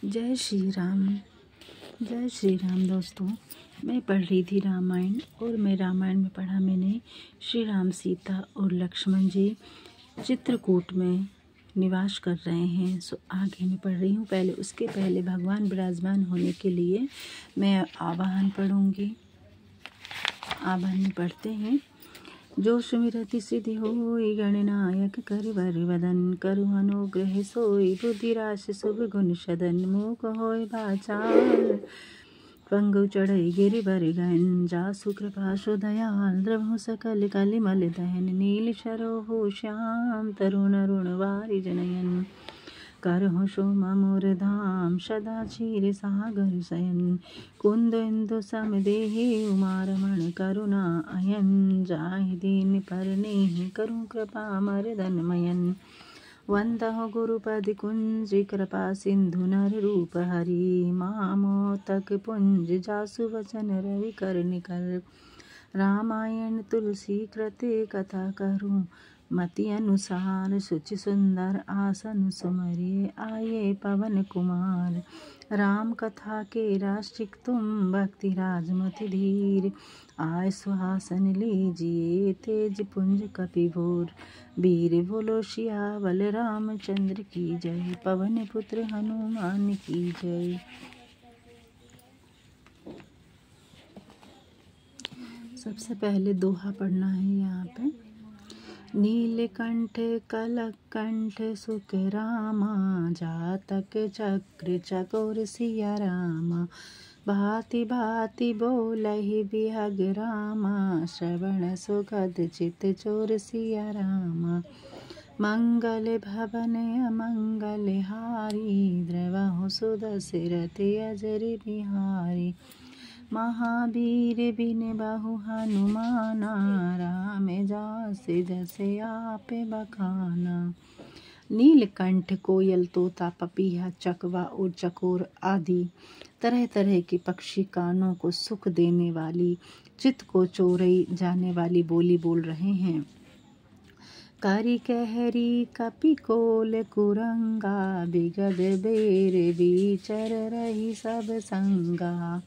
जय श्री राम। जय श्री राम दोस्तों। मैं पढ़ रही थी रामायण और मैं रामायण में पढ़ा मैंने श्री राम सीता और लक्ष्मण जी चित्रकूट में निवास कर रहे हैं। सो आगे मैं पढ़ रही हूँ। उसके पहले भगवान विराजमान होने के लिए मैं आवाहन पढ़ूँगी। आवाहन में पढ़ते हैं। जो सुमिरति सिद्धि होई गणनायक करिवर वदन करु अनुग्रह सोई बुद्धि राशि शुभ गुण सदन मूक होय बाचाल पंगु चढ़ई गिरिवर गहन जासु कृपा सु दयाल द्रवहु सकल कलिमल दहन नील शरोहु श्याम तरुण रुण वारि जनयन करहु सोमा मोर धाम सदा क्षीर सागर शयन कुंद इंदु सम देहि उमारमण करुणा अयन जाहि दीन पर नेहि करु कृपा मर्दन मयन वंदहु गुरुपद कुंज कृपा सिंधु नर रूप हरि मामोतक पुंज जासु वचन रवि कर निकल रामायण तुलसी कृते कथा करूं मति अनुसार सुचि सुंदर आसन सुमरिए आये पवन कुमार राम कथा के राष्ट्रिक तुम भक्ति राजमति धीर आय सुहासन लीजिए तेज पुंज कपिभोर वीर बोलो सियावल रामचंद्र की जय पवन पुत्र हनुमान की जय। सबसे पहले दोहा पढ़ना है यहाँ पे। नीलकंठ कलकंठ सुख रामा जातक चक्र चकोर सिया रामा भांति भांति बोलहि बिहग रामा श्रवण सुखद चित चोर सिया रामा मंगल भवन अमंगल हारी द्रवहु सुदशरथ अजर बिहारी महावीर बिन बहु हनुमाना राम जासे जसे आप बखाना। नीलकंठ कोयल तोता पपीहा चकवा और चकोर आदि तरह तरह के पक्षी कानों को सुख देने वाली चित्त को चोरई जाने वाली बोली बोल रहे हैं। कारी कहरी कपिकोल कुरंगा बिगद बेर बिचर रही सब संगा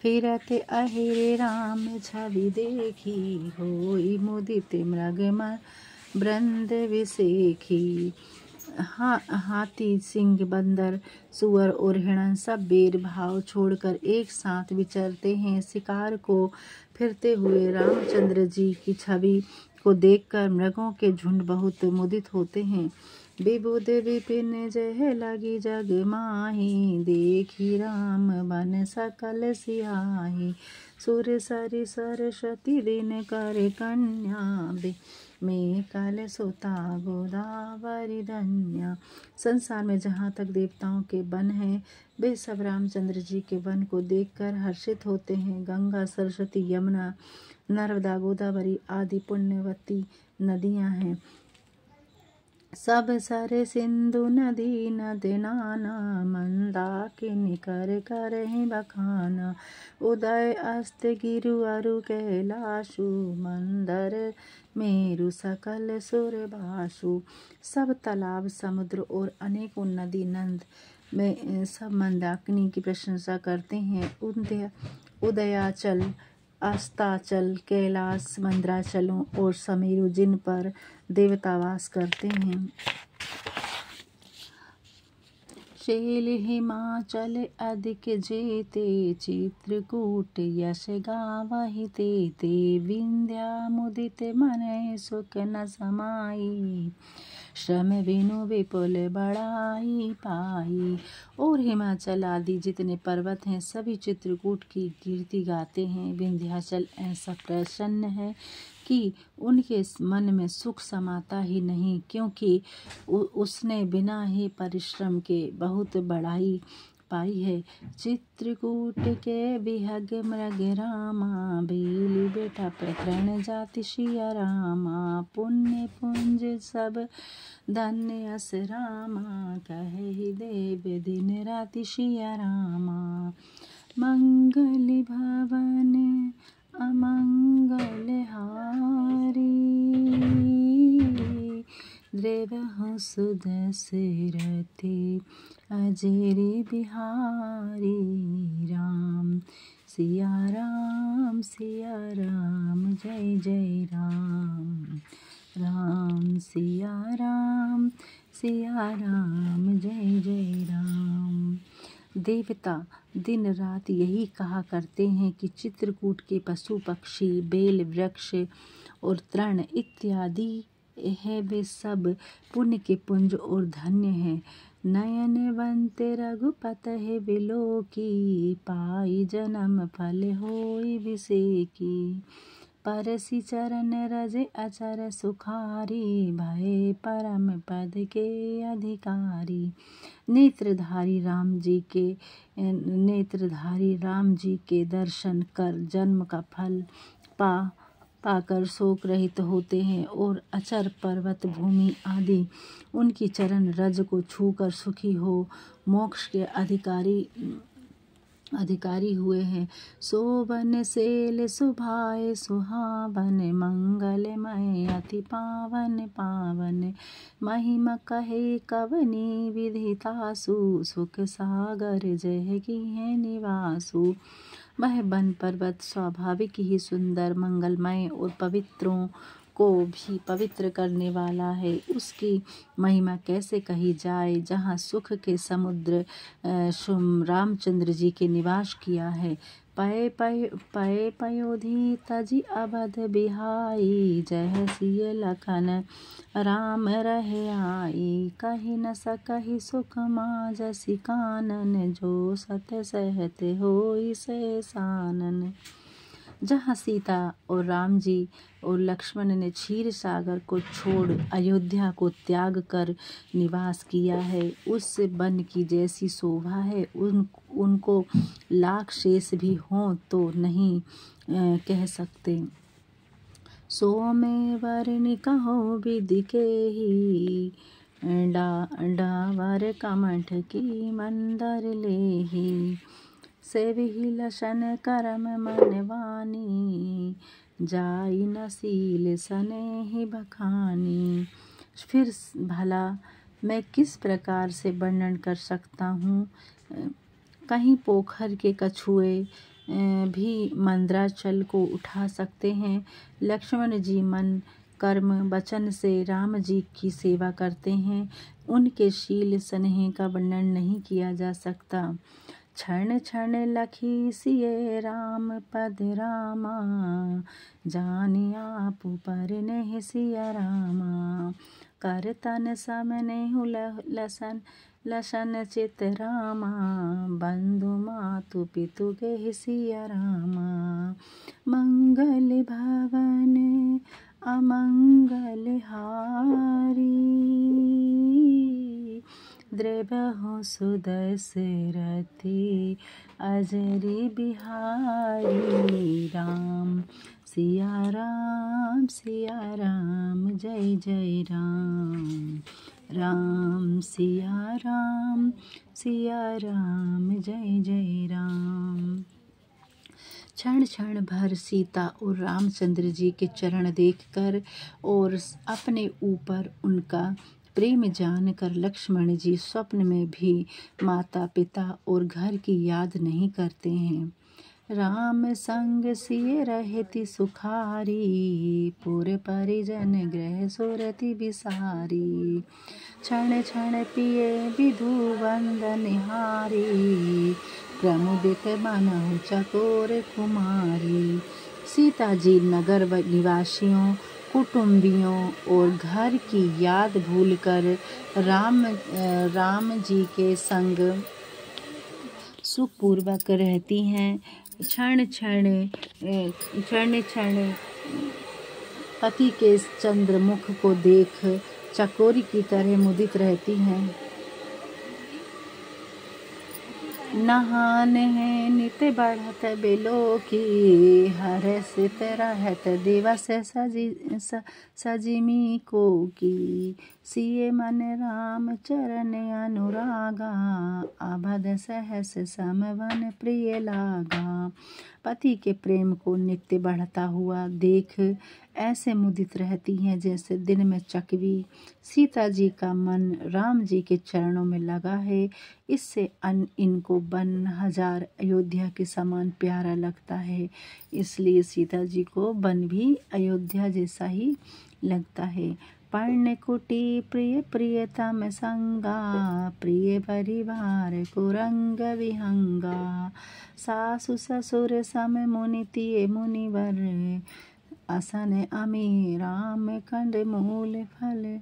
फिरत अहिर राम छवि देखी होई मुदित मृग वृंद विसेखी। हाथी सिंह बंदर सुअर और हिरण सब बेर भाव छोड़कर एक साथ विचरते हैं। शिकार को फिरते हुए रामचंद्र जी की छवि को देखकर मृगों के झुंड बहुत मुदित होते हैं। विबुध विपिन जय लगी जग माही देखी राम बन सकल सियाही सुर सरि सरस्वती दिन कर कन्या में कल सुता गोदावरी धन्या। संसार में जहाँ तक देवताओं के वन हैं वे सब रामचंद्र जी के वन को देखकर हर्षित होते हैं। गंगा सरस्वती यमुना नर्मदा गोदावरी आदि पुण्यवती नदियाँ हैं। सब सर सिंधु नदी नद नाना मंदाकिनी कर करहि बखाना उदय अस्त गिरु अरु कैलाशु मंदर मेरु सकल सुर भासु। सब तालाब समुद्र और अनेकों नदी नंद में सब मंदाकिनी की प्रशंसा करते हैं। उदयाचल अस्ताचल कैलाश मंद्राचलों और समेरु जिन पर देवता वास करते हैं। शैल हिमाचल अधिक जेते चित्रकूट यश गावहि तेते विंध्या मुदित मन सुख न समाई श्रम बिनु विपुल बड़ाई पाई। और हिमाचल आदि जितने पर्वत हैं सभी चित्रकूट की कीर्ति गाते हैं। विंध्याचल ऐसा प्रसन्न है कि उनके मन में सुख समाता ही नहीं, क्योंकि उसने बिना ही परिश्रम के बहुत बढ़ाई पाई है। चित्रकूट के बिहग मृग रामा बेली बेटा प्रकरण जाति सिया रामा पुण्य पुंज सब धन्य अस रामा कहि देव दिन राति सिया रामा मंगल भवन अमंगल हारी द्रेवहु सुदशरथे अजर बिहारी राम सिया राम जय जय राम राम सिया राम जय जय राम। देवता दिन रात यही कहा करते हैं कि चित्रकूट के पशु पक्षी बेल वृक्ष और तृण इत्यादि है वे सब पुण्य के पुंज और धन्य हैं। नयनवंत रघुपत है बिलो की पाई जन्म फल होई विसेकी परसी चरण रज अचर सुखारी भय परम पद के अधिकारी। नेत्रधारी राम जी के दर्शन कर जन्म का फल पाकर शोक रहित होते हैं और अचर पर्वत भूमि आदि उनकी चरण रज को छूकर सुखी हो मोक्ष के अधिकारी हुए हैं। शोभन सेल सुभाए सुहावन मंगलमय अति पावन महिमा कहे कवनी विधितासु सुख सागर जय की है निवासु। वह वन पर्वत स्वाभाविक ही सुंदर मंगलमय और पवित्रों को भी पवित्र करने वाला है। उसकी महिमा कैसे कही जाए। जहाँ सुख के समुद्र रामचंद्र जी के निवास किया है। पय पयोधि तजी अवध बिहाई जय सिय लखन राम रहे आई कही न सकहि सुख माजसी कानन जो सत सहत होई से सानन। जहाँ सीता और राम जी और लक्ष्मण ने क्षीर सागर को छोड़ अयोध्या को त्याग कर निवास किया है उस वन की जैसी शोभा है उनको लाख शेष भी हों तो नहीं कह सकते। सो में वरनि कहो विधि के ही डावर कमठ की मंदर लेही सेविहि लसन करम मन वानी जाई नसील सनेहि बखानी। फिर भला मैं किस प्रकार से वर्णन कर सकता हूँ। कहीं पोखर के कछुए भी मंदराचल को उठा सकते हैं। लक्ष्मण जी मन कर्म वचन से राम जी की सेवा करते हैं। उनके शील स्नेह का वर्णन नहीं किया जा सकता। क्षण क्षण लखी सिए राम पद रामा जानि आपु पर नेह सिया रामा कर तन समने लसन चित रामा बंधु मातु पितु गेह सिया रामा मंगल भवन अमंगल हारी द्रेवहु सुदशरथे अजर बिहारी राम सिया राम जय जय राम राम सिया राम जय जय राम। क्षण क्षण भर सीता और रामचंद्र जी के चरण देखकर और अपने ऊपर उनका प्रेम जानकर लक्ष्मण जी स्वप्न में भी माता पिता और घर की याद नहीं करते हैं। राम संग सिय रहती सुखारी पुर परिजन ग्रह सुरति बिसारी क्षण क्षण पिए विधु वंदनिहारी प्रमुदित मनहु चकोर कुमारी। सीता जी नगर निवासियों कुटुंबियों और घर की याद भूलकर राम जी के संग सुखपूर्वक रहती हैं। क्षण क्षण पति के चंद्रमुख को देख चकोरी की तरह मुदित रहती हैं। नहान है नित बढ़त बिलो की हरसित रहत दिवस सजिमी को की सिए मन राम चरण अनुरागा अवध सहस समवन प्रिय लागा। पति के प्रेम को नित्य बढ़ता हुआ देख ऐसे मुदित रहती हैं जैसे दिन में चकवी। सीता जी का मन राम जी के चरणों में लगा है, इससे इनको वन हजार अयोध्या के समान प्यारा लगता है। इसलिए सीता जी को वन भी अयोध्या जैसा ही लगता है। पर्णकुटी प्रिय प्रियतम संगा, प्रिय परिवार कुरंग विहंगा। सासु ससुर सम मुनितिय मुनिवर, असन अमी राम कंद मूल फल।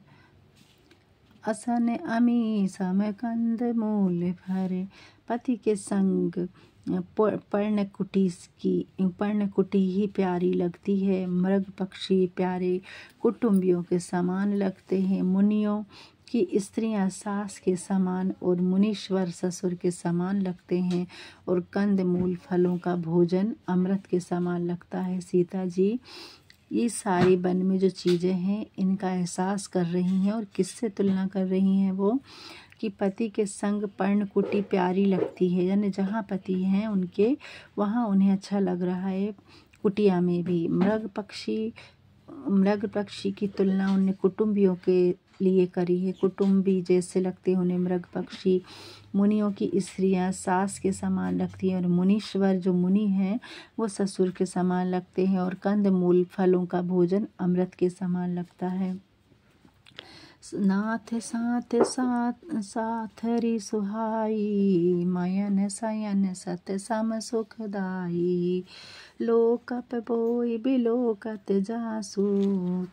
असन अमी सम कंद मूल फल। पति के संग पर्णकुटी ही प्यारी लगती है। मृग पक्षी प्यारे कुटुंबियों के समान लगते हैं। मुनियों की स्त्रियां सास के समान और मुनीश्वर ससुर के समान लगते हैं। और कंद मूल फलों का भोजन अमृत के समान लगता है। सीता जी ये सारी वन में जो चीज़ें हैं इनका एहसास कर रही हैं और किससे तुलना कर रही हैं वो कि पति के संग पर्णकुटी प्यारी लगती है, यानी जहाँ पति हैं उनके वहाँ उन्हें अच्छा लग रहा है। कुटिया में भी मृग पक्षी की तुलना उन्हें कुटुंबियों के लिए करी है। कुटुंबी जैसे लगते हैं उन्हें मृग पक्षी। मुनियों की स्त्रियां सास के समान लगती हैं और मुनीश्वर जो मुनि हैं वो ससुर के समान लगते हैं। और कंद मूल फलों का भोजन अमृत के समान लगता है। नाथ साथ साथरी सुहाई, मयन सयन सत सम सुखदाई। लोकप बोई बिलोकत जासु,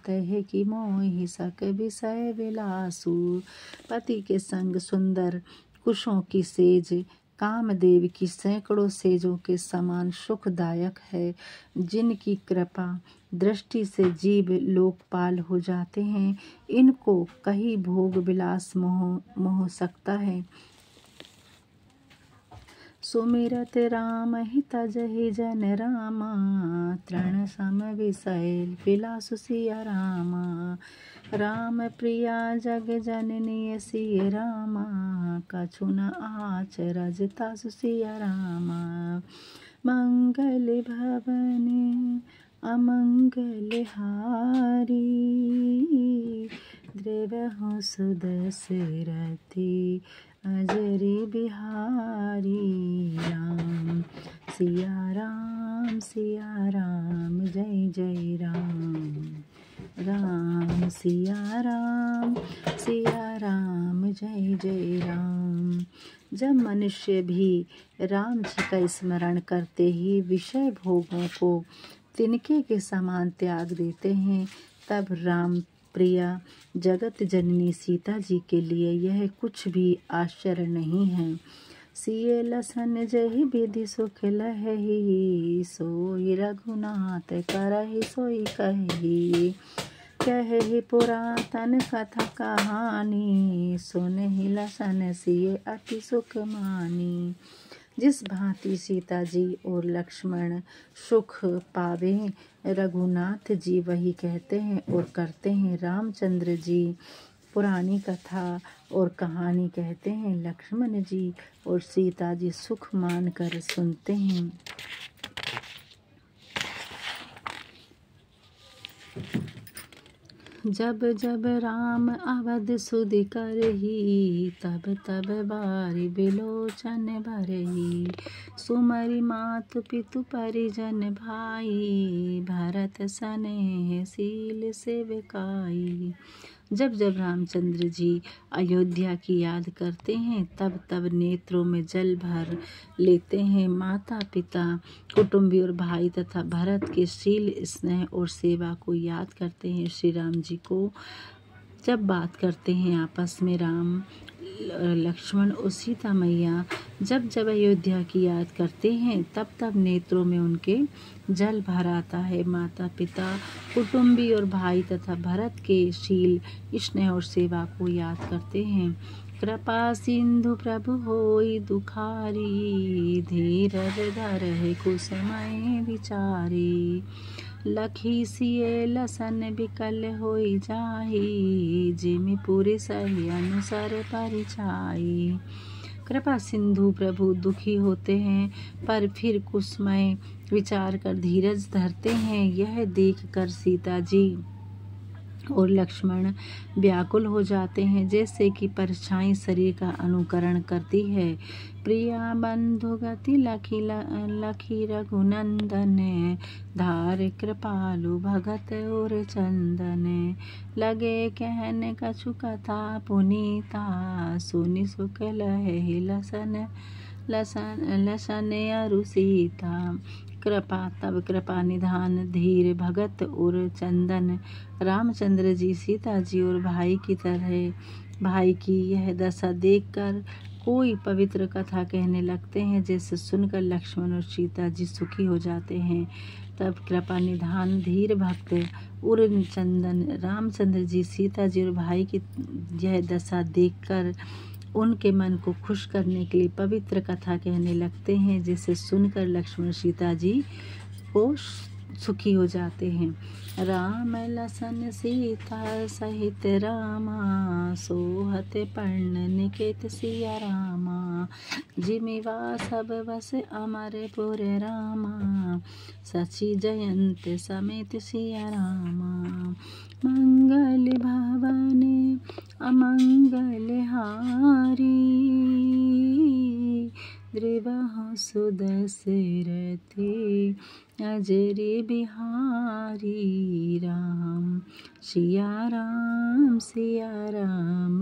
तह की मोहि सक विषय विलासु। पति के संग सुंदर कुशों की सेज कामदेव की सैकड़ों सेजों के समान सुखदायक है। जिनकी कृपा दृष्टि से जीव लोकपाल हो जाते हैं, इनको कहीं भोग विलास मोह सकता है। सुमिरत राम हित जहि जन रामा, तृण सम विषय विलासु सिया रामा। राम प्रिया जग जननी सिय रामा, कछु न आचरज तासु सिया रामा। मंगल भवन अमंगल हारी, द्रवहु सुदशरथी अजरी बिहारी। राम सिया राम जय जय राम। राम सिया राम जय जय राम। जब मनुष्य भी राम जी का स्मरण करते ही विषय भोगों को तिनके के समान त्याग देते हैं, तब राम प्रिया जगत जननी सीता जी के लिए यह कुछ भी आश्चर्य नहीं है। सिय लसन जहि विधि सुख लहहि, सोई रघुनाथ करहि सोई कहि। कहि पुरातन कथा कहानी, सुनहि लसन सिय अति सुख मानी। जिस भांति सीता जी और लक्ष्मण सुख पावे, रघुनाथ जी वही कहते हैं और करते हैं। रामचंद्र जी पुरानी कथा और कहानी कहते हैं, लक्ष्मण जी और सीता जी सुख मान कर सुनते हैं। जब जब राम अवध सुधि करही, तब तब बारी बिलोचन भरही। सुमरि मातु पितु परिजन भाई, भरत सनेह शील सेवकाई। जब जब रामचंद्र जी अयोध्या की याद करते हैं, तब तब नेत्रों में जल भर लेते हैं। माता पिता कुटुंबी और भाई तथा भरत के शील स्नेह और सेवा को याद करते हैं। श्री राम जी को जब बात करते हैं आपस में राम लक्ष्मण और सीता मैया जब जब अयोध्या की याद करते हैं, तब तब नेत्रों में उनके जल भर आता है। माता पिता कुटुंबी और भाई तथा भरत के शील स्नेह और सेवा को याद करते हैं। कृपा सिंधु प्रभु होई दुखारी, धीरज धरहि कुसुमय विचारी। लखी सिए लसन बिकल होई जाही, जिमि पुरि सही अनुसार परिछाई। कृपा सिंधु प्रभु दुखी होते हैं, पर फिर कुसमय विचार कर धीरज धरते हैं। यह देख कर सीता जी और लक्ष्मण व्याकुल हो जाते हैं, जैसे कि परछाई शरीर का अनुकरण करती है। प्रिया बंधु गति लखी रघुनंदन, धार कृपालु भगत और चंदन। लगे कहने कछु कथा पुनीता, सुनि सुख लहे लसन अरु सीता। तब कृपा निधान धीर भगत और चंदन रामचंद्र जी सीता जी और भाई की यह दशा देखकर कोई पवित्र कथा कहने लगते हैं, जैसे सुनकर लक्ष्मण और सीता जी सुखी हो जाते हैं। तब कृपा निधान धीर भक्त और चंदन रामचंद्र जी सीता जी और भाई की यह दशा देखकर उनके मन को खुश करने के लिए पवित्र कथा कहने लगते हैं, जिसे सुनकर लक्ष्मण सीता जी को सुखी हो जाते हैं। राम लसन सीता सहित रामा, सोहत पर्ण निकेत सिया रामा। जिमिवा सब बस अमरपुर रामा, सची जयंत समेत सिया रामा। मंगल भवन अमंगल हारी, द्रिवहु सुदशरथी अजरी बिहारी। राम सिया राम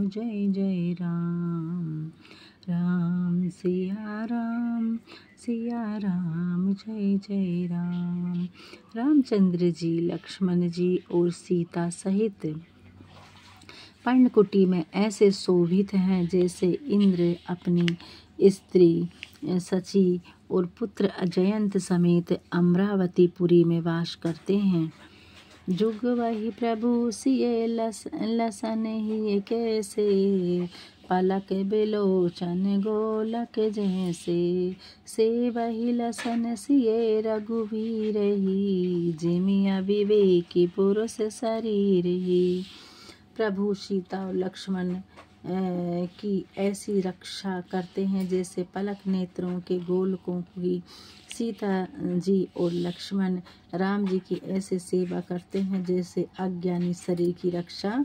जय जय राम। राम सिया राम जय जय राम। रामचंद्र जी लक्ष्मण जी और सीता सहित पर्णकुटी में ऐसे शोभित हैं, जैसे इंद्र अपनी स्त्री सची और पुत्र अजयंत समेत अमरावतीपुरी में वास करते हैं। जुग वही प्रभु सिए लसन ही कैसे, पलक बिलोचन गोलक जैसे। से वही लसन सिए रघुवीर ही, जिमिया विवेकी पुरुष शरीर ही। प्रभु सीता और लक्ष्मण की ऐसी रक्षा करते हैं, जैसे पलक नेत्रों के गोलकों की। सीता जी और लक्ष्मण राम जी की ऐसे सेवा करते हैं, जैसे अज्ञानी शरीर की रक्षा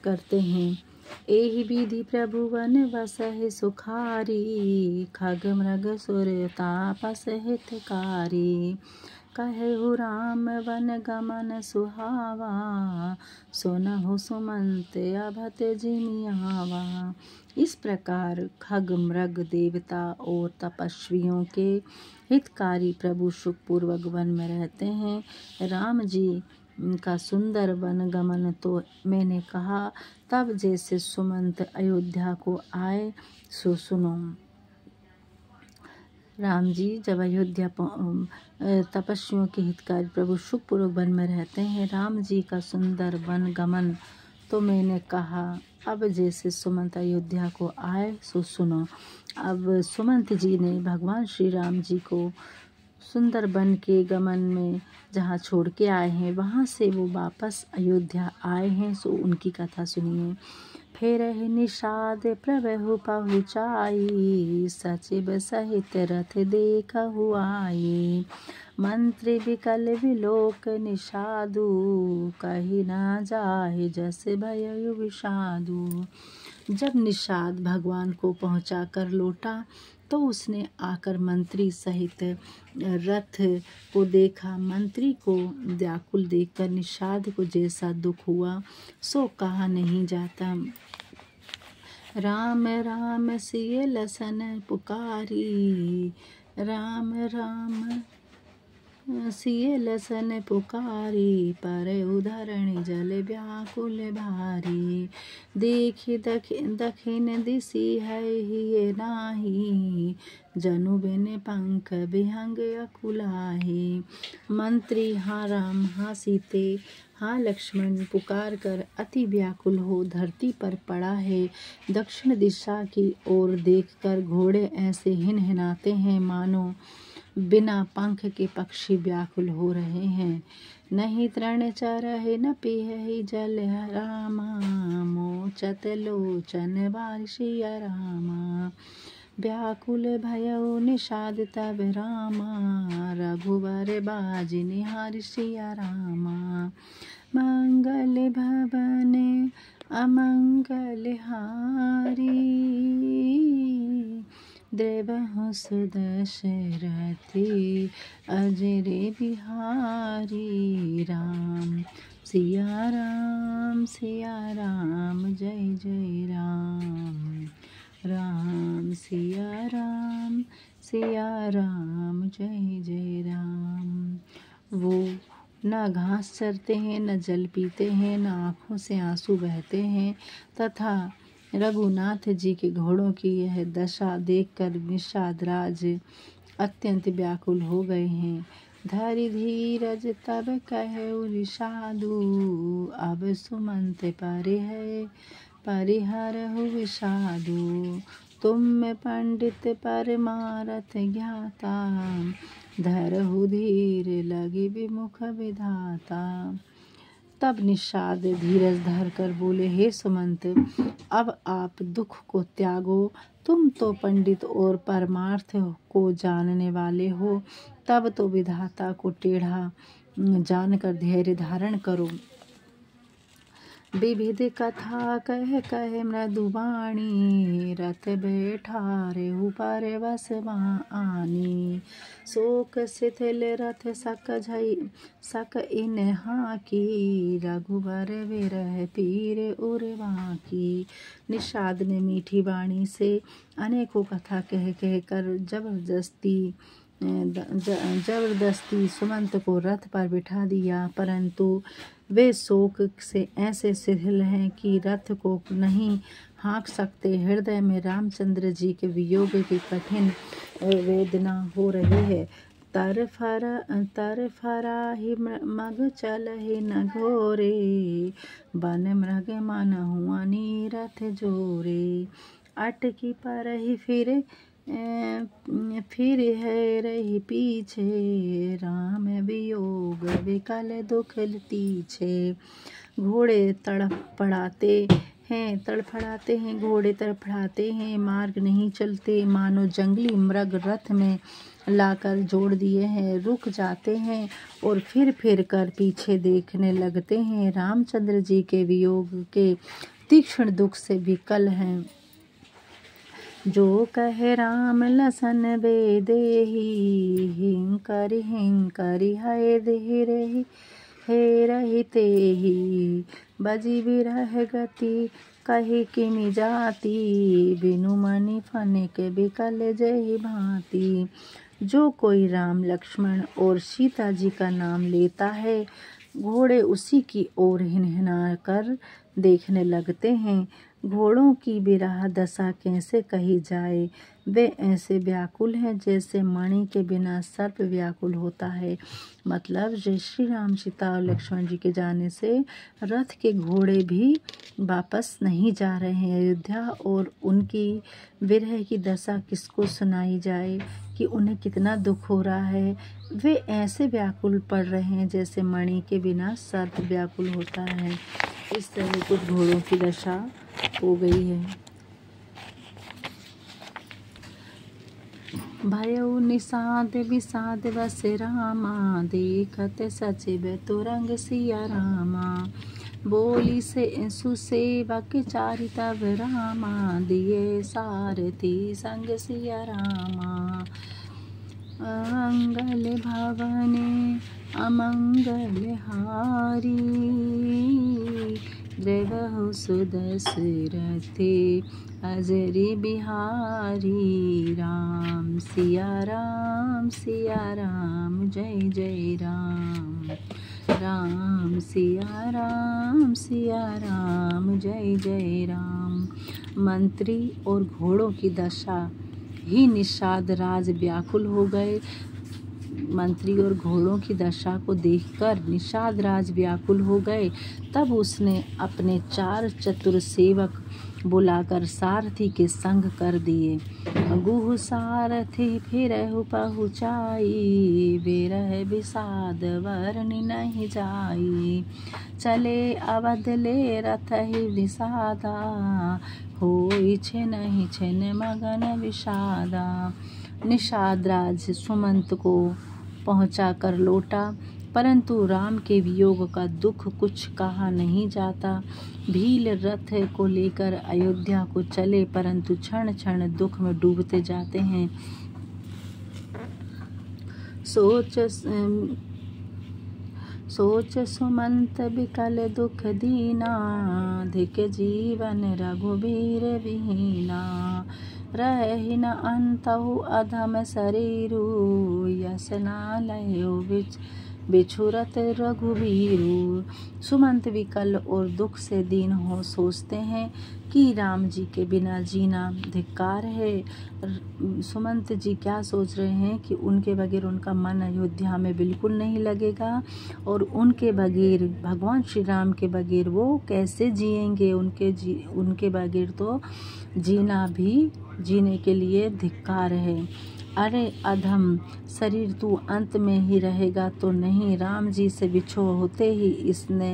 करते हैं। एहि विधि प्रभु वन बसहि सुखारी, खग मृग सुर तापस हितकारी। कहु राम वन गमन सुहावा, सुनहु सुमंत अभत जिमियावा। इस प्रकार खग मृग देवता और तपस्वियों के हितकारी प्रभु सुखपूर्वक वन में रहते हैं। राम जी का सुंदर वन गमन तो मैंने कहा, तब जैसे सुमंत अयोध्या को आए सो सुनो। राम जी जब अयोध्या तपस्वियों के हितकारी प्रभु सुखपूर्वक वन में रहते हैं। राम जी का सुंदर वन गमन तो मैंने कहा, अब जैसे सुमंत अयोध्या को आए सो सुनो। अब सुमंत जी ने भगवान श्री राम जी को सुंदर वन के गमन में जहाँ छोड़ के आए हैं, वहाँ से वो वापस अयोध्या आए हैं, सो उनकी कथा सुनिए। फिर निषाद प्रभु पहुँचाई, सचिव सहित रथ देखहु आई। मंत्री विकल विलोक निषादु, कही ना जाहि जस भयउ विषादु। जब निषाद भगवान को पहुँचा कर लौटा, तो उसने आकर मंत्री सहित रथ को देखा। मंत्री को व्याकुल देखकर निषाद को जैसा दुख हुआ सो कहा नहीं जाता। राम राम सिए लसन पुकारी, राम राम सिए लसन पुकारी। पर उधरण जल व्याकुल भारी, देखि दखिन दिसी है हिये नाही। जनु बिन पंख विहंग अकुलाही। मंत्री हाँ राम हाँ सीते हाँ लक्ष्मण पुकार कर अति व्याकुल हो धरती पर पड़ा है। दक्षिण दिशा की ओर देखकर घोड़े ऐसे हिनहिनाते हैं, मानो बिना पंख के पक्षी व्याकुल हो रहे हैं। नहीं तृण चरहि न पियहि जल रामा, मोचत लोचन बार सिया रामा। व्याकुल भयउ निषाद तब रामा, रघुबर बाजि निहार सिया रामा। मंगल भवन अमंगल हारी, द्रवहु सुदशरथी अजर बिहारी। राम सिया राम जय जय राम। राम सिया राम जय जय राम। वो न घास चरते हैं, न जल पीते हैं, न आँखों से आंसू बहते हैं, तथा रघुनाथ जी के घोड़ों की यह दशा देखकर निषाद राज अत्यंत व्याकुल हो गए हैं। धरि धीरज तब कहु निषादु, अब सुमंत परिहरहु विषादु। तुम पंडित परमारथ ज्ञाता, धरहु धीर लगे विमुख विधाता। तब निषाद धीरज धर कर बोले, हे सुमंत, अब आप दुख को त्यागो। तुम तो पंडित और परमार्थ को जानने वाले हो, तब तो विधाता को टेढ़ा जानकर धैर्य धारण करो। विविध कथा कह कह मृदुवाणी, रथ बैठारे ऊपर बस आनी। शोक शिथिल रथ सक इन हाकी, रघुबर विरह पीर उर्वाकी। निषाद ने मीठी वाणी से अनेकों कथा कह कह कर जबरदस्ती सुमंत को रथ पर बिठा दिया, परंतु वे शोक से ऐसे शिथिल हैं कि रथ को नहीं हाँक सकते। हृदय में रामचंद्र जी के वियोग की कठिन वेदना हो रही है। तर फरा ही मग चलहि न घोरे, बन मृग मन हुआ नीरथ जोरे। अटकी पर ही फिर है रही पीछे, राम वियोग विकल दुख तीछे। घोड़े तड़फड़ाते हैं, घोड़े तड़फड़ाते हैं, मार्ग नहीं चलते, मानो जंगली मृग रथ में लाकर जोड़ दिए हैं। रुक जाते हैं और फिर कर पीछे देखने लगते हैं। रामचंद्र जी के वियोग के तीक्ष्ण दुख से विकल हैं। जो कहे राम लसन बेदेही, हिंकरी है देहि हे रहते ही। बजी बिरह गति कही किमि जाती, बिनु मणि फनिक बिकल जय भांति। जो कोई राम लक्ष्मण और सीता जी का नाम लेता है, घोड़े उसी की ओर हिनहिना कर देखने लगते हैं। घोड़ों की विरह दशा कैसे कही जाए, वे ऐसे व्याकुल हैं जैसे मणि के बिना सर्प व्याकुल होता है। मतलब जय श्री राम सीता और लक्ष्मण जी के जाने से रथ के घोड़े भी वापस नहीं जा रहे हैं अयोध्या, और उनकी विरह की दशा किसको सुनाई जाए कि उन्हें कितना दुख हो रहा है। वे ऐसे व्याकुल पड़ रहे हैं जैसे मणि के बिना सर्प व्याकुल होता है। इस तरह कुछ घोड़ों की दशा हो गई है। भयउ निषाद विषाद बस रामा, देखत सचिव तुरंग सिया रामा। बोली से सुसेवक चारि तब रामा, दिए सारथी संग सिया रामा। मंगल भवन अमंगल हारी, द्रवहु सुदशरथी अजर बिहारी। राम सिया राम जय जय राम। राम सिया राम जय जय राम। मंत्री और घोड़ों की दशा ही निषाद राज व्याकुल हो गए। मंत्री और घोड़ों की दशा को देखकर निषाद राज व्याकुल हो गए। तब उसने अपने 4 चतुर सेवक बुलाकर सारथी के संग कर दिए। गुह सारथी फिरहु पहुँचाई, बिरह विषाद वर्णि नहीं जाई। चले अवध ले रथ ही विषादा, होई छिनहि छिन मगन विषादा। निषाद राज सुमंत को पहुँचा कर लौटा, परंतु राम के वियोग का दुख कुछ कहा नहीं जाता। भील रथ को लेकर अयोध्या को चले, परंतु क्षण क्षण दुख में डूबते जाते हैं। सोच सुमंत बिकल दुख दीना, धिक जीवन रघुबीर विहीना। रहि न अंतहु अधम शरीरु, यस न लयो बिछुरत रघुबीरु। सुमंत विकल और दुख से दीन हो सोचते हैं कि राम जी के बिना जीना धिक्कार है। सुमंत जी क्या सोच रहे हैं कि उनके बगैर उनका मन अयोध्या में बिल्कुल नहीं लगेगा, और उनके बगैर, भगवान श्री राम के बगैर वो कैसे जिएंगे। उनके बगैर तो जीना भी जीने के लिए धिक्कार है। अरे अधम शरीर, तू अंत में ही रहेगा तो नहीं। राम जी से बिछो होते ही इसने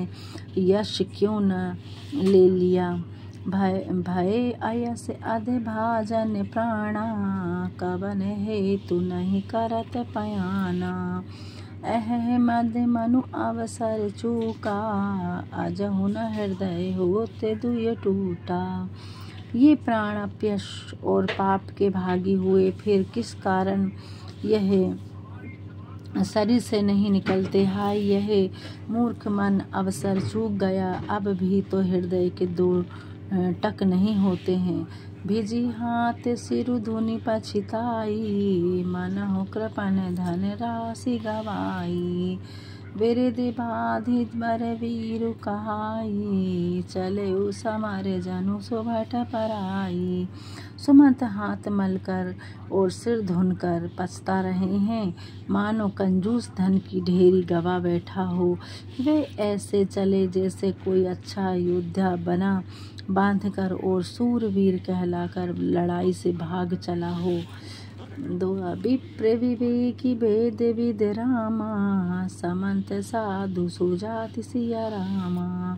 यश क्यों न ले लिया। भय अयस अधे भाजन प्राणा, कवन हेतु नहीं करत पयाना। अहमद मनु अवसर चूका, अजहु न हृदय होते दुय टूटा। ये प्राण अपयश और पाप के भागी हुए, फिर किस कारण यह शरीर से नहीं निकलते। हाय यह मूर्ख मन, अवसर चूक गया, अब भी तो हृदय के दो टक नहीं होते हैं। भिजी हाथ सिरु धुनि पछिताई, मन हो कृपन धन राशि गवाई। बिरधि बाधि बर वीरु कहाई, चले समर जनु सुभट पराई। सुमंत हाथ मलकर और सिर धुनकर पछता रहे हैं, मानो कंजूस धन की ढेरी गवा बैठा हो। वे ऐसे चले जैसे कोई अच्छा योद्धा बना बांधकर और सूरवीर कहलाकर लड़ाई से भाग चला हो। विप्र विवेकी भेद विद रामा, समंत साधु सुजाति सिया रामा।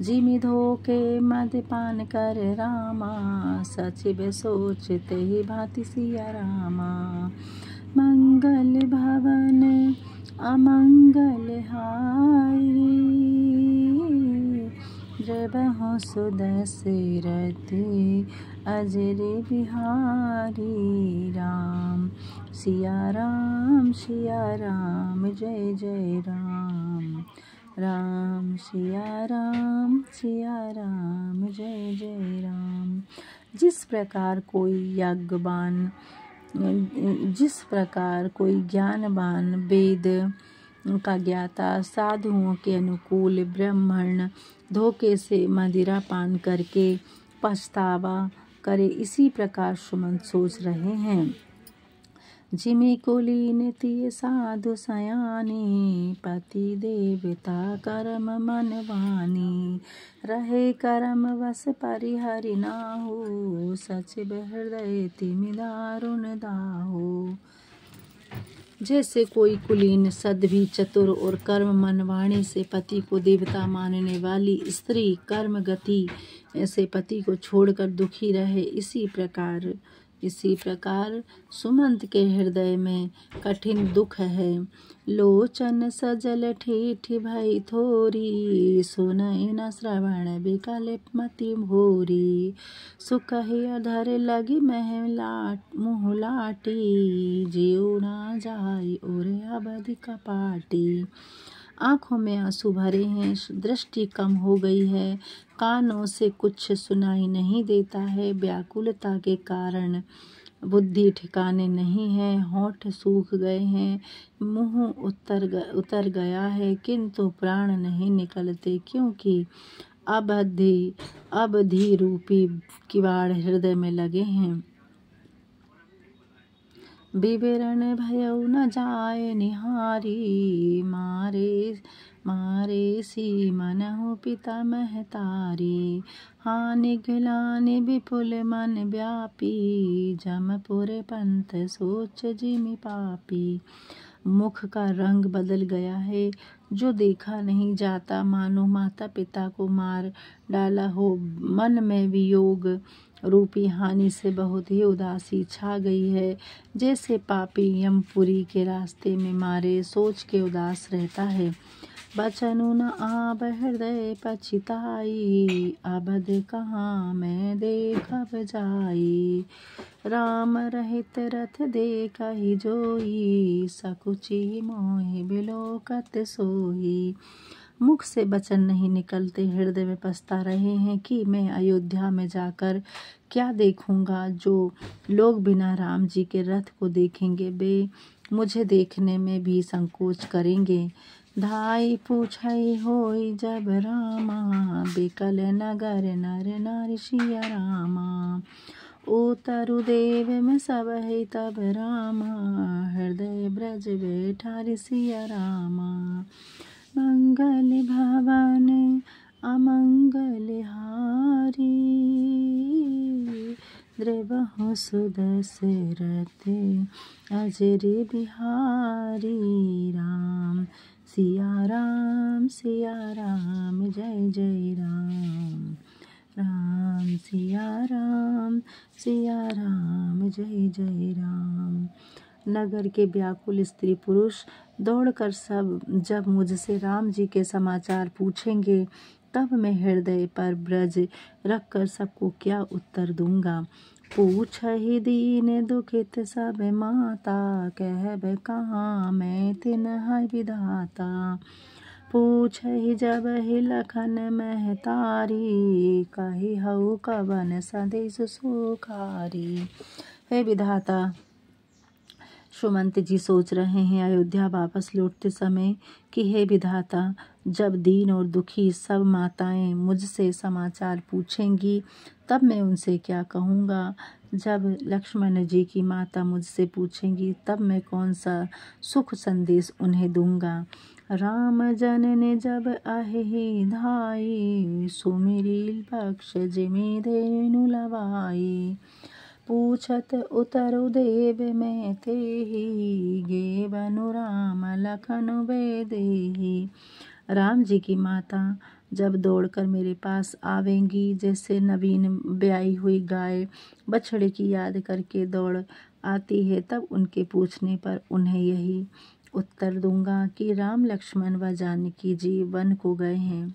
जिमि धोखे मदपान कर रामा, सचिव सोचते ही भांति सिया रामा। मंगल भवन अमंगल हारी, जबहु सुदशरथ अजर बिहारी। राम सिया राम जय जय राम। राम सिया राम जय जय राम। जिस प्रकार कोई ज्ञानवान वेद का ज्ञाता साधुओं के अनुकूल ब्राह्मण धोखे से मदिरा पान करके पछतावा करे, इसी प्रकार सुमंत सोच रहे हैं। जिमि कुलीन तिय साधु सयानी, पति देवता कर्म मन वानी। रहे कर्म वश परिहरि नाहु, सचिव हृदय तिमि दारुण दाहु। जैसे कोई कुलीन सद्भी चतुर और कर्म मनवाणी से पति को देवता मानने वाली स्त्री कर्मगति से पति को छोड़कर दुखी रहे, इसी प्रकार सुमंत के हृदय में कठिन दुख है। लोचन सजल ठेठ भई थोरी, सुनहि न श्रवण बिकल मति भोरी। सुकहि अधर लगी मुँह लाटी, जीव न जाई और अवधि कपाटी। आँखों में आंसू भरे हैं, दृष्टि कम हो गई है, कानों से कुछ सुनाई नहीं देता है। व्याकुलता के कारण बुद्धि ठिकाने नहीं है, होंठ सूख गए हैं, मुंह उतर गया है, किंतु प्राण नहीं निकलते, क्योंकि अवधि रूपी किवाड़ हृदय में लगे हैं। विवरण भयउ न जाय निहारी, मारे सी मनहु पिता महतारी। हानि गिलानि विपुल मन व्यापी, जमपुर पंथ सोच जिमि पापी। मुख का रंग बदल गया है, जो देखा नहीं जाता, मानो माता पिता को मार डाला हो। मन में वियोग रूपी हानि से बहुत ही उदासी छा गई है। जैसे पापी यमपुरी के रास्ते में मारे सोच के उदास रहता है। बचनु न आब हृदय पछिताई, अबध कहाँ मैं देखब जाई। राम रहित रथ देखहि जोई, सकुचि मोहि बिलोकत सोई। मुख से वचन नहीं निकलते, हृदय में पछता रहे हैं कि मैं अयोध्या में जाकर क्या देखूंगा। जो लोग बिना राम जी के रथ को देखेंगे, वे मुझे देखने में भी संकोच करेंगे। धाई पूछई होई जब रामा, बिकल नगर नर नारी सिया रामा। उतरु देव में सब है तब रामा, हृदय ब्रज बैठा सिया रामा। मंगल भवन अमंगल हारी, द्रवहु सुदशरथ अजर बिहारी। राम सिया राम जय जय राम। राम सिया राम जय जय राम। नगर के व्याकुल स्त्री पुरुष दौड़कर सब जब मुझसे राम जी के समाचार पूछेंगे, तब मैं हृदय पर ब्रज रखकर सबको क्या उत्तर दूंगा। पूछहि दीन दुखित सब माता, कहब कहाँ मैं तिन्ह विधाता। पूछहि जब ही लखन महतारी, कही हऊ कवन संदेश सुखारी। हे विधाता, सुमंत जी सोच रहे हैं अयोध्या वापस लौटते समय कि हे विधाता, जब दीन और दुखी सब माताएं मुझसे समाचार पूछेंगी, तब मैं उनसे क्या कहूँगा। जब लक्ष्मण जी की माता मुझसे पूछेंगी, तब मैं कौन सा सुख संदेश उन्हें दूंगा। राम जनने जब अहि धाई, सुमिरी बख्श जिमि धेनु लवाई। पूछत उतरु देव में तेहि, गेवनु राम लखन बेदेहि। राम जी की माता जब दौड़कर मेरे पास आवेंगी, जैसे नवीन ब्याई हुई गाय बछड़े की याद करके दौड़ आती है, तब उनके पूछने पर उन्हें यही उत्तर दूंगा कि राम लक्ष्मण व जानकी जी वन को गए हैं।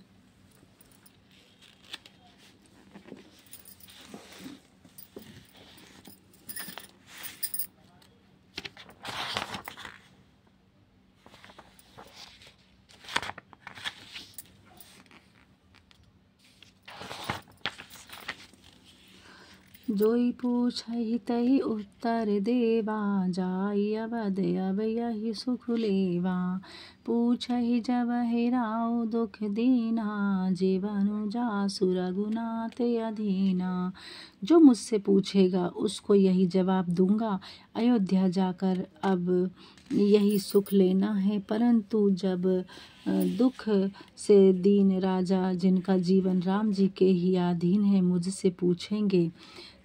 जोई पूछहि तहि उत्तर देवा, जाई अवध अब यही सुख लेवा। पूछहि जब हे राउ दुख दीना, जीवनु जासु रघुनाथ अधीना। जो मुझसे पूछेगा उसको यही जवाब दूंगा, अयोध्या जाकर अब यही सुख लेना है। परंतु जब दुख से दीन राजा, जिनका जीवन राम जी के ही अधीन है, मुझसे पूछेंगे,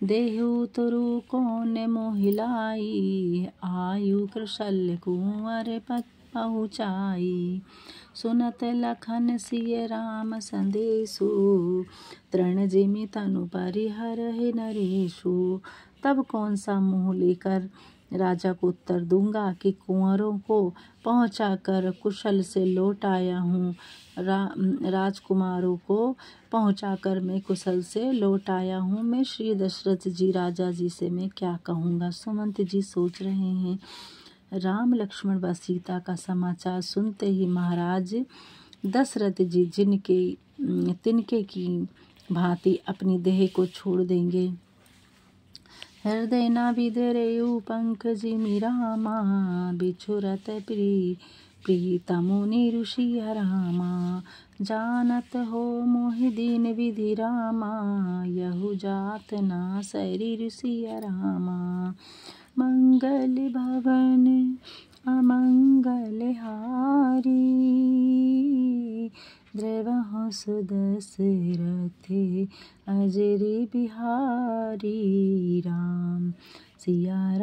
देहु तुरु कौन मोहिलाई, आयु कृशल्य कुंवर पत पहुँचाई। सुनत लखन सिय राम संदेशु, तृण जिमि तनु परिहरहि नरेशु। तब कौन सा मुँह लेकर राजा को उत्तर दूंगा कि कुंवरों को पहुंचाकर कुशल से लौट आया हूँ। राजकुमारों को पहुंचाकर मैं कुशल से लौट आया हूँ। मैं श्री दशरथ जी राजा जी से मैं क्या कहूँगा। सुमंत जी सोच रहे हैं। राम लक्ष्मण व सीता का समाचार सुनते ही महाराज दशरथ जी तिनके की भांति अपनी देह को छोड़ देंगे। हृदय न विधरेयु पंकजिमि रामा, बिछुरत प्रीतमु निरुषिया रामा। जानत हो मोहि दीन विधि रामा, यहु जात ना शरीर सिया रामा। मंगल भवन अमंगलहारी। द्रवहु सुदशरथे अजरी बिहारी। राम सिया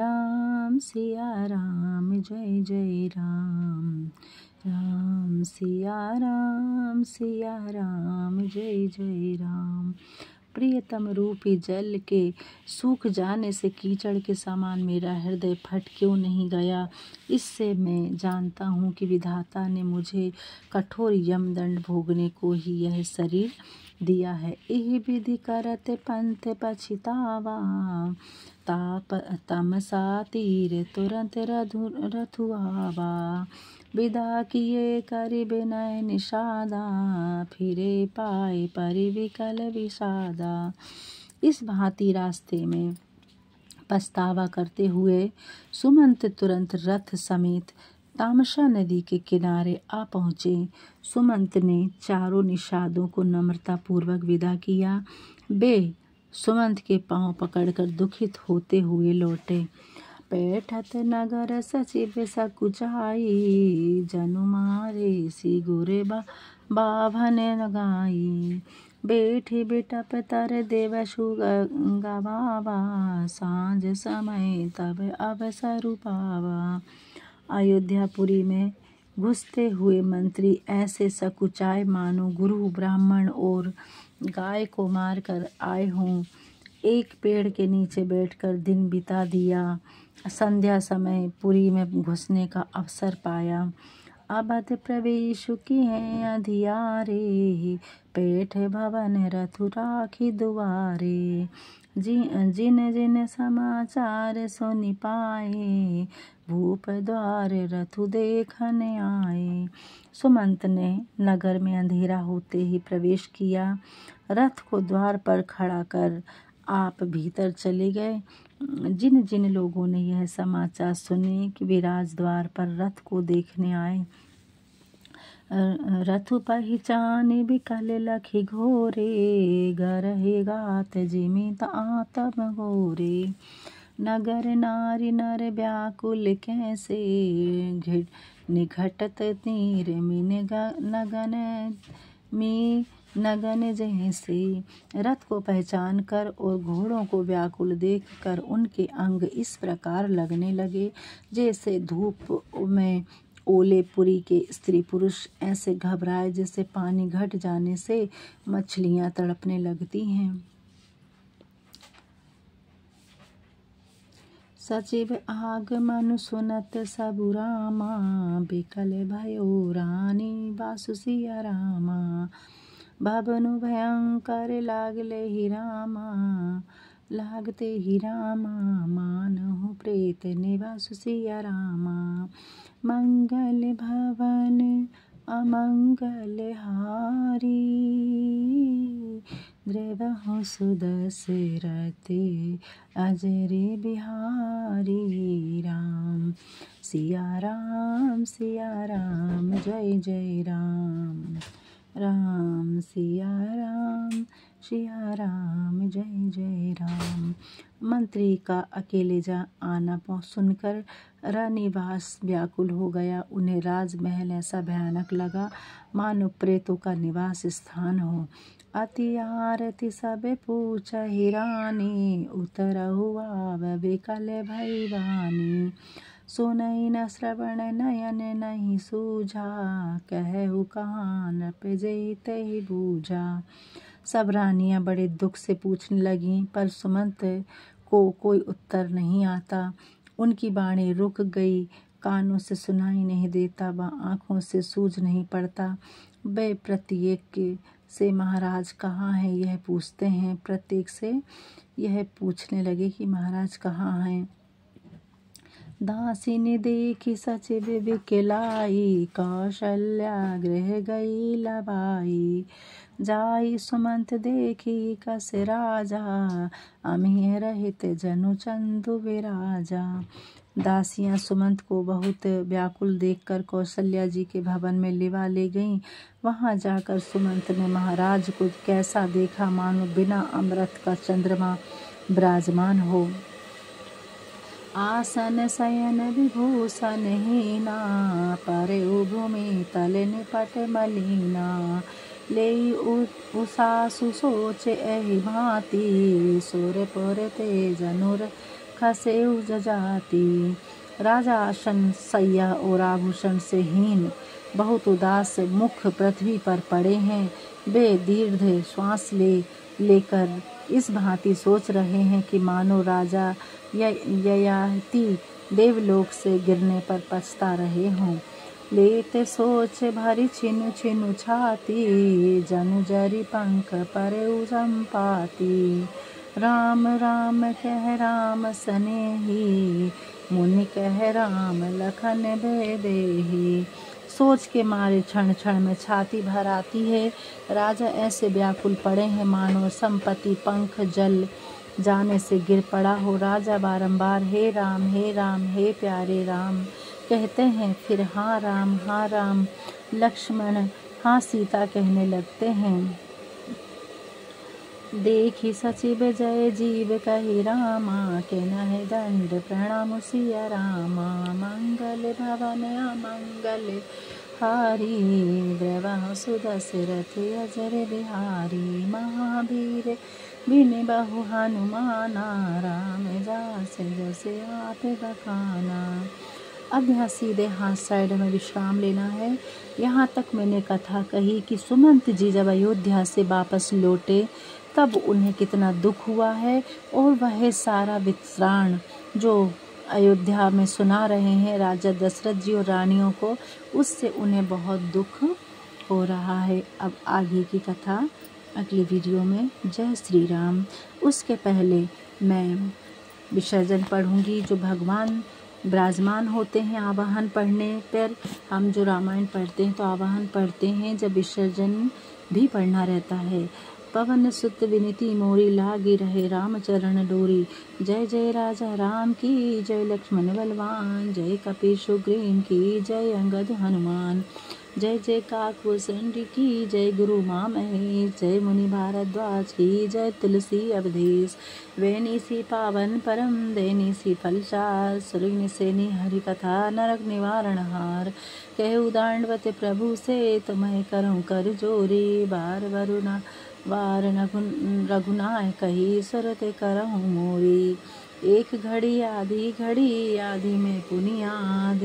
राम जय जय राम। राम सिया राम जय जय राम। प्रियतम रूपी जल के सूख जाने से कीचड़ के समान मेरा हृदय फट क्यों नहीं गया। इससे मैं जानता हूँ कि विधाता ने मुझे कठोर यमदंड भोगने को ही यह शरीर दिया है। एहि विधि करत पंथ पछितावा। ताप तमसा तीर तुरंत रथुआवा। विदा किए करि विनय निषादा। फिरे पाए परिविकल विषादा। इस भांति रास्ते में पछतावा करते हुए सुमंत तुरंत रथ समेत तामसा नदी के किनारे आ पहुँचे। सुमंत ने चारों निषादों को नम्रता पूर्वक विदा किया। वे सुमंत के पांव पकड़कर दुखित होते हुए लौटे। पैठत नगर सचिव सकुचाई। जनु मारे सी गुरे बाभन लगाई। बैठी बिटप तर देवशु गवावा। सांझ समय तब अवसर पावा। अयोध्यापुरी में घुसते हुए मंत्री ऐसे सकुचाए मानो गुरु ब्राह्मण और गाय को मार कर आए हों। एक पेड़ के नीचे बैठकर दिन बिता दिया। संध्या समय पुरी में घुसने का अवसर पाया। अबध प्रवेश किए अधियारे। पेठ भवन रथु राखी दुआरे। जिन जिन समाचार सुनि पाए। भूप द्वार रथु देखन आए। सुमंत ने नगर में अंधेरा होते ही प्रवेश किया। रथ को द्वार पर खड़ा कर आप भीतर चले गए। जिन जिन लोगों ने यह समाचार सुने कि वे राजद्वार पर रथ को देखने आए। रथु पहिचान बिकल लखी घोरे। गरहि गात जिमित आतम गोरे। नगर नारी नर व्याकुल कैसे। निघटत तीर नगन जैसे। रथ को पहचान कर और घोड़ों को व्याकुल देख कर उनके अंग इस प्रकार लगने लगे जैसे धूप में ओले। पुरी के स्त्री पुरुष ऐसे घबराए जैसे पानी घट जाने से मछलियां तड़पने लगती हैं। सचिव आगमन सुनत सबु रामा। बिकल भयो रानी बासु सिया रामा। भवनु भयंकर लागले ही रामा। लागते ही रामा। मानहु प्रेत निवासु सिया रामा। मंगल भवन अमंगल हारी। द्रवहु सुदशरथे अजरी बिहारी। राम सिया राम जय जय राम। राम सिया राम जय जय राम। मंत्री का अकेले जा आना सुनकर रनिवास व्याकुल हो गया। उन्हें राजमहल ऐसा भयानक लगा मानो प्रेतों का निवास स्थान हो। अति आरती सब पूछहि रानी। उतरहु आव बिकल भई वानी। सुनई न श्रवण नयन नहीं सूझा। कहु कहाँ नृप जेतहि बूझा। सब रानियां बड़े दुख से पूछने लगीं पर सुमंत को कोई उत्तर नहीं आता। उनकी बाणी रुक गई। कानों से सुनाई नहीं देता व आँखों से सूझ नहीं पड़ता। वे प्रत्येक से महाराज कहाँ हैं यह पूछते हैं। प्रत्येक से यह पूछने लगे कि महाराज कहाँ हैं। दासिनी देखी सचिव बिकलाई। कौशल्या गृह गई लबाई। जाई सुमंत देखी कस राजा। अमिह रहित जनु चंदु विराजा। दासियां सुमंत को बहुत व्याकुल देखकर कौशल्या जी के भवन में लिवा ले गईं। वहां जाकर सुमंत ने महाराज को कैसा देखा मानो बिना अमृत का चंद्रमा विराजमान हो। आसन शयन विभूषण हीना, परेउ भूमि तल निपट मलीना। लेई उषासु सोच एहि भांति, सुरपुर तेज अनुर खसेउ जजाति। राजा आसन शैया और आभूषण से हीन, बहुत उदास मुख पृथ्वी पर पड़े हैं। वे दीर्घ श्वास लेकर इस भांति सोच रहे हैं कि मानो राजा ययाति देवलोक से गिरने पर पछता रहे हों। लेते सोच भरी छिनु छिनु छाती, जनु जरी पंख परेउ संपाति। राम राम कह राम सनेही, मुनि कह राम लखन बेदेही। सोच के मारे क्षण क्षण में छाती भर आती है। राजा ऐसे व्याकुल पड़े हैं मानो संपत्ति पंख जल जाने से गिर पड़ा हो। राजा बारंबार हे राम हे प्यारे राम कहते हैं, फिर हाँ राम लक्ष्मण हाँ सीता कहने लगते हैं। देखी सचिव जय जीव कही रामा, के नहे दंड प्रणाम सिया रामा। मंगल भवन अमंगल हारी, ब्रह्म सुदशरथ अजर बिहारी। महावीर बिन बहु हनुमाना, राम जास जसे आप बखाना। अब यहाँ सीधे हाथ साइड में विश्राम लेना है। यहाँ तक मैंने कथा कही कि सुमंत जी जब अयोध्या से वापस लौटे तब उन्हें कितना दुख हुआ है, और वह सारा वित्राण जो अयोध्या में सुना रहे हैं राजा दशरथ जी और रानियों को, उससे उन्हें बहुत दुख हो रहा है। अब आगे की कथा अगली वीडियो में। जय श्री राम। उसके पहले मैं विसर्जन पढ़ूंगी। जो भगवान विराजमान होते हैं आवाहन पढ़ने पर, हम जो रामायण पढ़ते हैं तो आवाहन पढ़ते हैं, जब विसर्जन भी पढ़ना रहता है। पवन सुत विनीति मोरी, लागी रहे राम चरण डोरी। जय जय राजा राम की जय, लक्ष्मण बलवान जय, कपीश सुग्रीव की जय, अंगद हनुमान जय। जय काकभूषण की जय, गुरु माँ महेश जय, मुनि भारद्वाज की जय, तुलसी अवधेश वेनिसी पावन परम देनिसी फलचार। सुरगि सेनी हरि कथा नरक निवारण हार, कहु दांडवत प्रभु से तुम्हें करऊँ कर जोरी। बार वरुणा वार रघुनाय कही, सुरत करहूँ मोरी। एक घड़ी आधी में पुनियाद,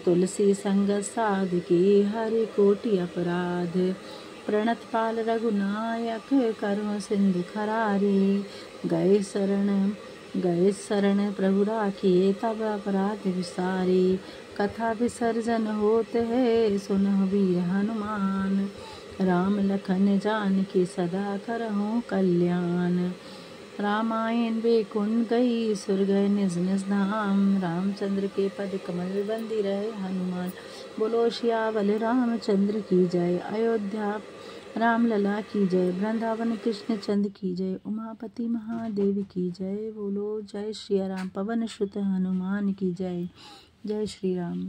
तुलसी संगत साध की हरि कोटि अपराध। प्रणत पाल रघुनायक करो सिंधु खरारी, गए शरण प्रभु राखिए तब अपराध विसारी। कथा विसर्जन होत है सुनहु वीर हनुमान, राम लखन जानकी सदा करहु कल्याण। रामायण बैकुंठ गई सुर गए निज निज धाम, रामचंद्र के पद कमल बंदी रहे हनुमान। बोलो सियावल रामचंद्र की जय, अयोध्या राम लला की जय, वृंदावन कृष्ण चंद की जय, उमापति महादेव की जय। बोलो जय श्री राम, पवन सुत हनुमान की जय। जय श्री राम।